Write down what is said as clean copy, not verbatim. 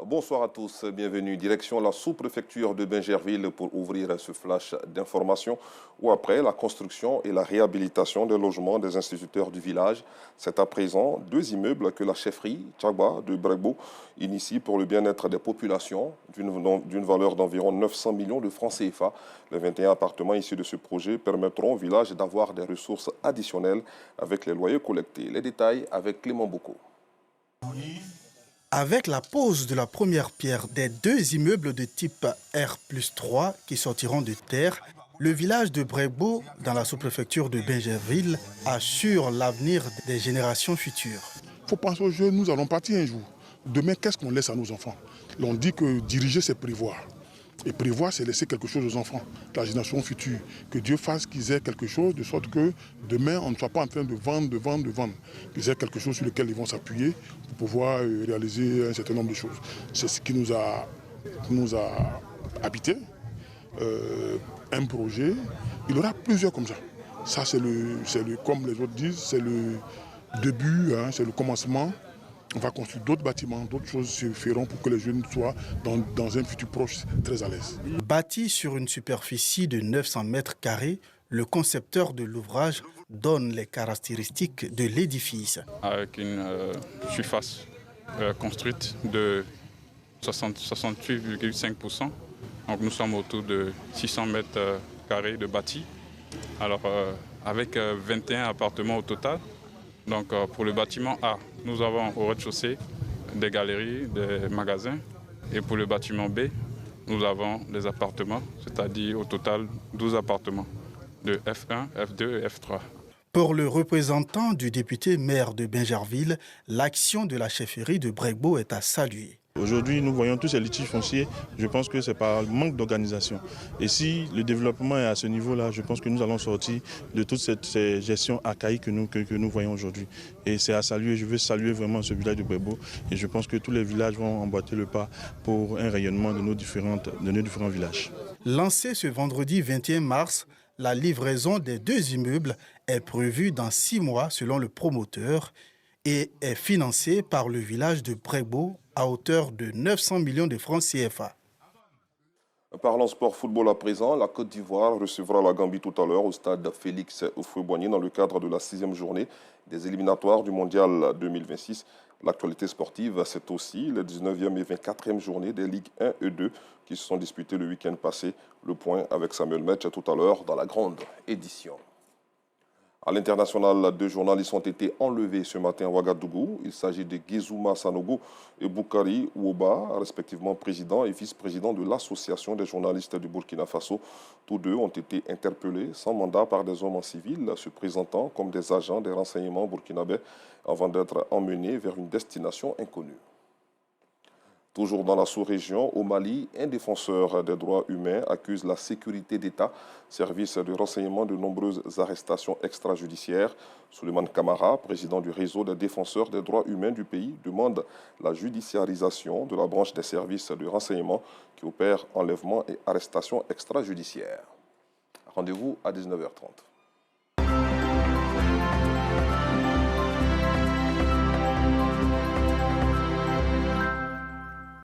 Bonsoir à tous, bienvenue. Direction la sous-préfecture de Bingerville pour ouvrir ce flash d'information où après la construction et la réhabilitation des logements des instituteurs du village, c'est à présent 2 immeubles que la chefferie Tchagba de Bregbo initie pour le bien-être des populations d'une valeur d'environ 900 millions de francs CFA. Les 21 appartements issus de ce projet permettront au village d'avoir des ressources additionnelles avec les loyers collectés. Les détails avec Clément Boko. Avec la pose de la première pierre des 2 immeubles de type R+3 qui sortiront de terre, le village de Bregbo, dans la sous-préfecture de Bingerville, assure l'avenir des générations futures. Il faut penser aux jeunes, nous allons partir un jour. Demain, qu'est-ce qu'on laisse à nos enfants? On dit que diriger, c'est prévoir. Et prévoir, c'est laisser quelque chose aux enfants, la génération future. Que Dieu fasse qu'ils aient quelque chose, de sorte que demain, on ne soit pas en train de vendre. Qu'ils aient quelque chose sur lequel ils vont s'appuyer pour pouvoir réaliser un certain nombre de choses. C'est ce qui nous a habité. Un projet, il y aura plusieurs comme ça. Ça, c'est comme les autres disent, c'est le début, hein, c'est le commencement. On va construire d'autres bâtiments, d'autres choses se feront pour que les jeunes soient dans un futur proche très à l'aise. Bâti sur une superficie de 900 mètres carrés, le concepteur de l'ouvrage donne les caractéristiques de l'édifice. Avec une surface construite de 68,5%. Donc nous sommes autour de 600 mètres carrés de bâti. Alors avec 21 appartements au total. Donc pour le bâtiment A, nous avons au rez-de-chaussée des galeries, des magasins. Et pour le bâtiment B, nous avons des appartements, c'est-à-dire au total 12 appartements de F1, F2 et F3. Pour le représentant du député maire de Bingerville, l'action de la chefferie de Bregbo est à saluer. Aujourd'hui, nous voyons tous ces litiges fonciers, je pense que c'est par manque d'organisation. Et si le développement est à ce niveau-là, je pense que nous allons sortir de toute cette gestion archaïque que nous voyons aujourd'hui. Et c'est à saluer, je veux saluer vraiment ce village de Bregbo. Et je pense que tous les villages vont emboîter le pas pour un rayonnement de nos différents villages. Lancé ce vendredi 21 mars, la livraison des 2 immeubles est prévue dans 6 mois selon le promoteur et est financée par le village de Bregbo à hauteur de 900 millions de francs CFA. Parlons sport football à présent, la Côte d'Ivoire recevra la Gambie tout à l'heure au stade Félix Houphouët-Boigny dans le cadre de la 6e journée des éliminatoires du Mondial 2026. L'actualité sportive, c'est aussi les 19e et 24e journées des Ligues 1 et 2 qui se sont disputées le week-end passé. Le point avec Samuel Metch tout à l'heure dans la grande édition. À l'international, 2 journalistes ont été enlevés ce matin à Ouagadougou. Il s'agit de Guézouma Sanogo et Boukari Ouoba, respectivement président et vice-président de l'Association des journalistes du Burkina Faso. Tous 2 ont été interpellés sans mandat par des hommes en civil, se présentant comme des agents des renseignements burkinabés avant d'être emmenés vers une destination inconnue. Toujours dans la sous-région, au Mali, un défenseur des droits humains accuse la sécurité d'État, service de renseignement de nombreuses arrestations extrajudiciaires. Souleymane Camara, président du réseau des défenseurs des droits humains du pays, demande la judiciarisation de la branche des services de renseignement qui opère enlèvement et arrestation extrajudiciaire. Rendez-vous à 19h30.